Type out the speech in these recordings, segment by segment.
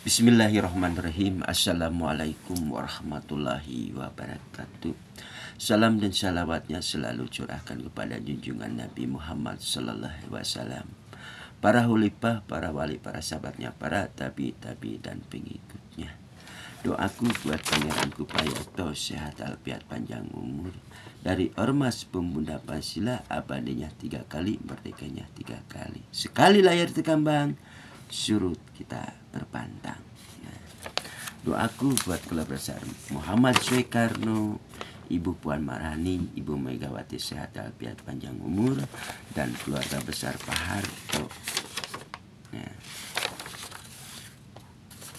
Bismillahirrahmanirrahim. Assalamualaikum warahmatullahi wabarakatuh. Salam dan salawatnya selalu curahkan kepada junjungan Nabi Muhammad sallallahu alaihi wasallam, para khalifah, para wali, para sahabatnya, para tabi dan pengikutnya. Doaku buat pangeranku Payato sehat alfiat panjang umur, dari ormas pemuda Pancasila abadinya 3 kali, merdekanya 3 kali. Sekali layar terkambang, surut kita terpantang. Nah, doaku buat keluarga besar Muhammad Soekarno, Ibu Puan Maharani, Ibu Megawati sehat alfiat panjang umur, dan keluarga besar Pak Harto. Nah,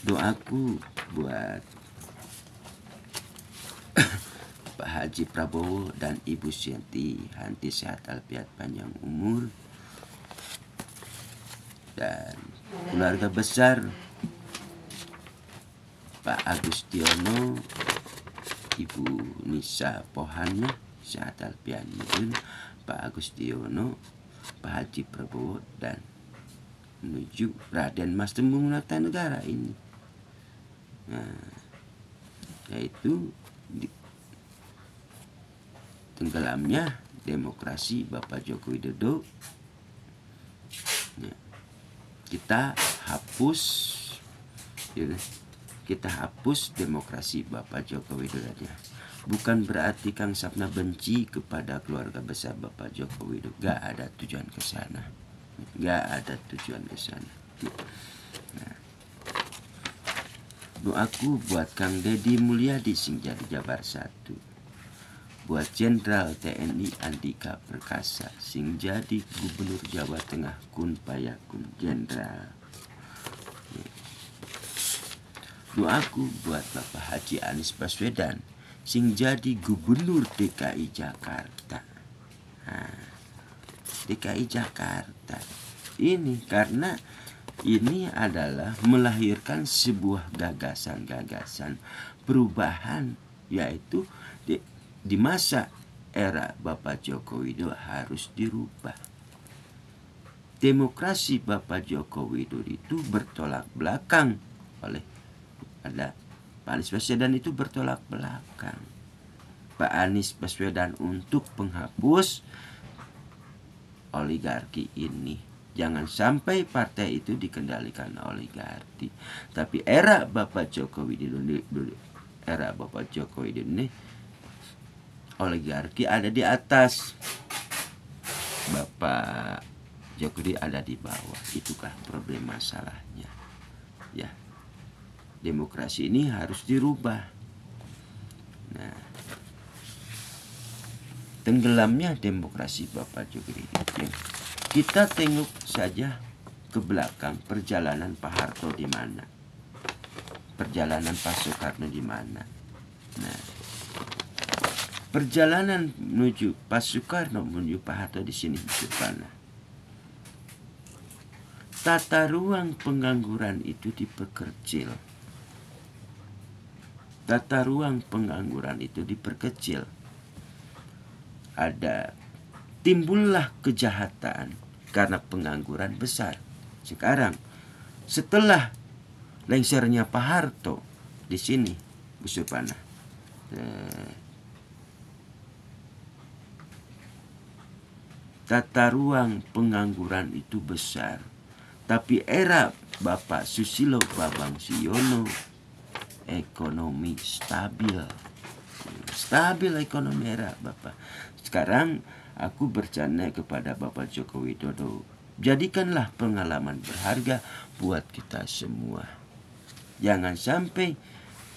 doaku buat Pak Haji Prabowo dan Ibu Hanti sehat alfiat panjang umur, dan keluarga besar Pak Agustiono, Ibu Nisa Pohana sehat alfiat mudun, Pak Agustiono, Pak Haji Prabowo, dan menuju Raden Mas Tembung Negara ini. Nah, yaitu tenggelamnya demokrasi Bapak Joko Widodo. Nah, kita hapus demokrasi Bapak Joko Widodo. Bukan berarti Kang Sapna benci kepada keluarga besar Bapak Joko Widodo. Gak ada tujuan ke sana. Nah, doaku buat Kang Deddy Mulyadi sing jadi Jabar 1. Buat Jenderal TNI Andika Perkasa sing jadi Gubernur Jawa Tengah kun payakun jenderal. Doaku buat Bapak Haji Anies Baswedan sing jadi Gubernur DKI Jakarta. Nah, DKI Jakarta ini karena ini adalah melahirkan sebuah gagasan-gagasan perubahan, yaitu di masa era Bapak Joko Widodo harus dirubah. Demokrasi Bapak Joko Widodo itu bertolak belakang oleh ada Pak Anies Baswedan, itu bertolak belakang. Pak Anies Baswedan untuk penghapus oligarki ini. Jangan sampai partai itu dikendalikan oligarki. Tapi era Bapak Joko Widodo ini oligarki ada di atas, Bapak Jokowi ada di bawah. Itukah problem masalahnya. Ya, demokrasi ini harus dirubah. Nah, tenggelamnya demokrasi Bapak Jokowi. Kita tengok saja ke belakang, perjalanan Pak Harto di mana, perjalanan Pak Soekarno di mana. Nah, perjalanan menuju Pak Soekarno menuju Pak Harto di sini di mana? Tata ruang pengangguran itu diperkecil. Tata ruang pengangguran itu diperkecil. Timbullah kejahatan karena pengangguran besar. Sekarang setelah lengsernya Pak Harto di sini, Bu Supana, tata ruang pengangguran itu besar. Tapi era Bapak Susilo Bambang Yudhoyono, ekonomi stabil ekonomi era Bapak. Sekarang aku bercanda kepada Bapak Joko Widodo, jadikanlah pengalaman berharga buat kita semua. Jangan sampai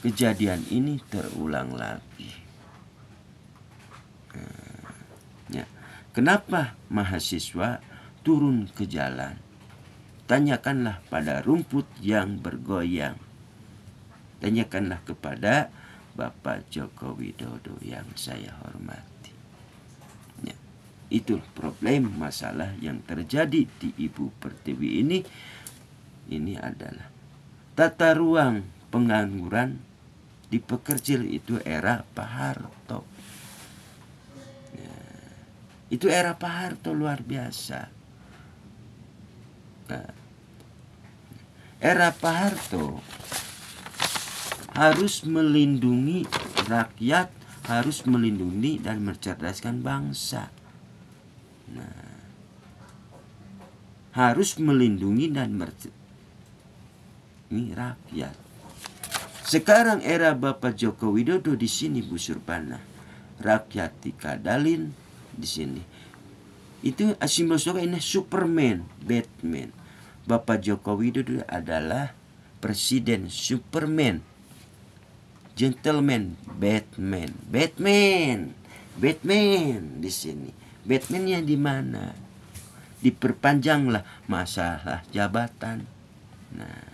kejadian ini terulang lagi. Ya. Kenapa mahasiswa turun ke jalan? Tanyakanlah pada rumput yang bergoyang. Tanyakanlah kepada Bapak Joko Widodo yang saya hormati. Itu problem masalah yang terjadi di Ibu Pertiwi ini. Ini adalah tata ruang pengangguran diperkecil. Itu era Pak Harto. Ya, itu era Pak Harto luar biasa. Nah, era Pak Harto harus melindungi rakyat, harus melindungi dan mencerdaskan bangsa. Nah, harus melindungi dan ini rakyat. Sekarang era Bapak Joko Widodo di sini, Bu Surpana, rakyat dikadalin di sini. Itu simbol ini Superman, Batman. Bapak Joko Widodo adalah presiden Superman, gentleman, Batman, Batman di sini. Batman-nya di mana? Diperpanjanglah masalah jabatan. Nah,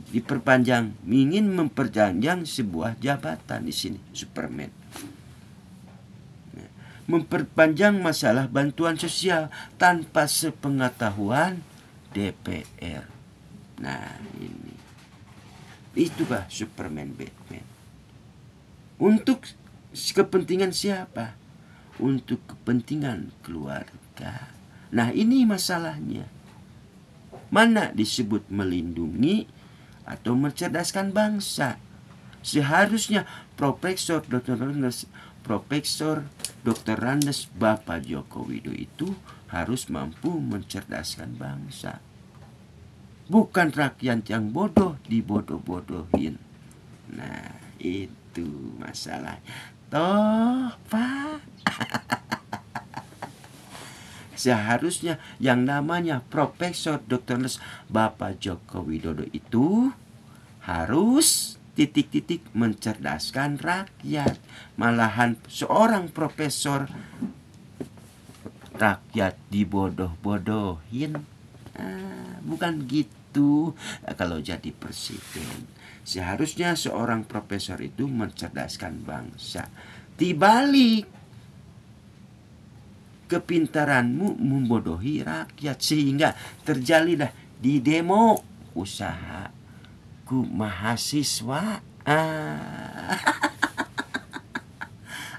diperpanjang, ingin memperpanjang sebuah jabatan di sini, Superman. Nah, memperpanjang masalah bantuan sosial tanpa sepengetahuan DPR. Nah, ini itulah Superman, Batman. Untuk kepentingan siapa? Untuk kepentingan keluarga. Nah, ini masalahnya. Mana disebut melindungi atau mencerdaskan bangsa? Seharusnya Profesor Dr. Randes Bapak Joko Widodo itu harus mampu mencerdaskan bangsa. Bukan rakyat yang bodoh dibodoh-bodohin. Nah, itu masalahnya. Toh, Pak. Seharusnya yang namanya Profesor Dr. Bapak Joko Widodo itu harus titik-titik mencerdaskan rakyat. Malahan seorang profesor rakyat dibodoh-bodohin. Bukan gitu kalau jadi presiden. Seharusnya seorang profesor itu mencerdaskan bangsa. Dibalik, kepintaranmu membodohi rakyat sehingga terjadilah di demo usahaku mahasiswa.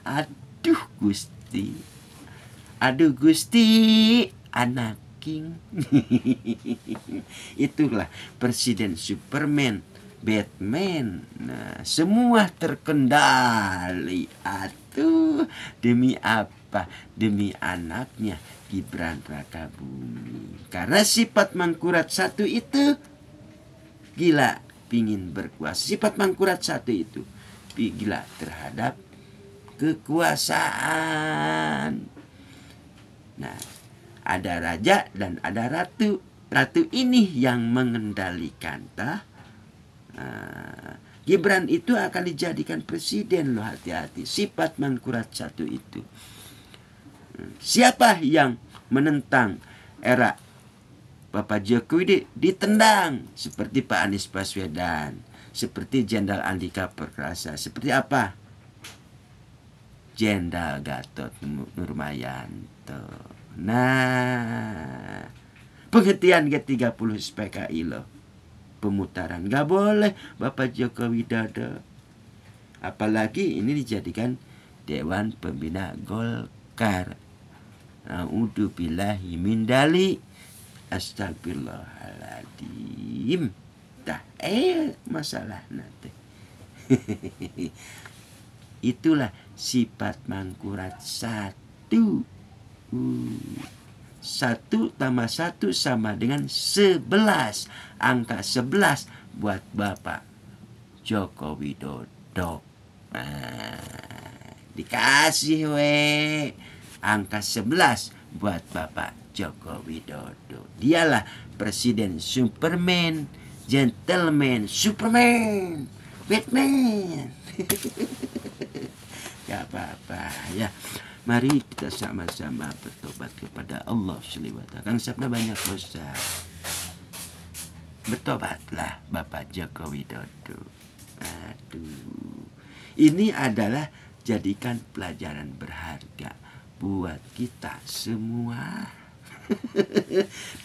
Aduh Gusti anak king. Itulah presiden Superman, Batman. Nah, semua terkendali. Atuh, demi apa? Demi anaknya Gibran Rakabuming. Karena sifat Mangkurat satu itu gila, pingin berkuasa. Sifat Mangkurat satu itu gila terhadap kekuasaan. Nah, ada raja dan ada ratu. Ratu ini yang mengendalikan. Gibran itu akan dijadikan presiden loh, hati-hati. Sifat Mangkurat satu itu. Siapa yang menentang era Bapak Jokowi ditendang, seperti Pak Anies Baswedan, seperti Jenderal Andika Perkasa, seperti apa? Jenderal Gatot Nurmantio. Nah, penghentian G30 SPKI loh, pemutaran nggak boleh Bapak Joko Widodo. Apalagi ini dijadikan Dewan Pembina Golkar. A'udzubillahi min dalik. Astagfirullahaladzim. Masalah nanti. Itulah sifat Mangkurat satu. 1 tambah 1 sama dengan 11. Angka 11 buat Bapak Joko Widodo. Dikasih angka 11 buat Bapak Joko Widodo. Dialah presiden Superman, gentleman, Superman, Batman. Gak apa-apa ya. Mari kita sama-sama bertobat kepada Allah SWT. Kang sabda banyak dosa. Bertobatlah Bapak Joko Widodo. Aduh. Ini adalah jadikan pelajaran berharga buat kita semua.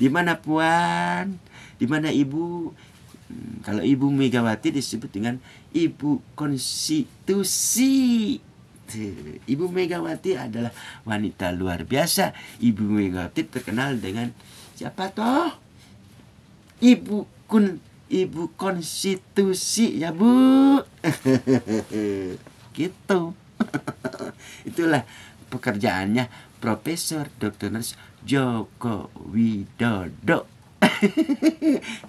Di mana Puan? Di mana Ibu? Kalau Ibu Megawati disebut dengan Ibu Konstitusi. Ibu Megawati adalah wanita luar biasa. Ibu Megawati terkenal dengan siapa toh? Ibu dukun ibu konstitusi ya Bu. Gitu. Itulah pekerjaannya Profesor Dr. Joko Widodo.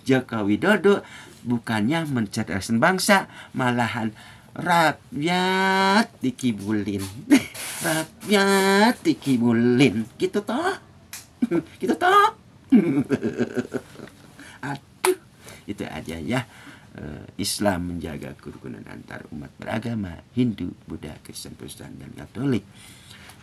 Joko Widodo bukannya mencerdaskan bangsa, malahan rakyat dikibulin. Rakyat dikibulin. Gitu toh. Gitu toh. Aduh, itu aja ya. Islam menjaga kerukunan antar umat beragama Hindu, Buddha, Kristen, Protestan, dan Katolik.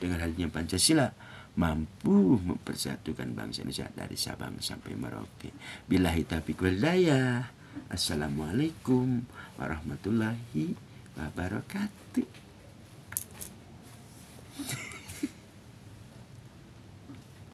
Dengan hadirnya Pancasila mampu mempersatukan bangsa Indonesia dari Sabang sampai Merauke. Billahi taufiq wal hidayah. Assalamualaikum warahmatullahi wabarakatuh.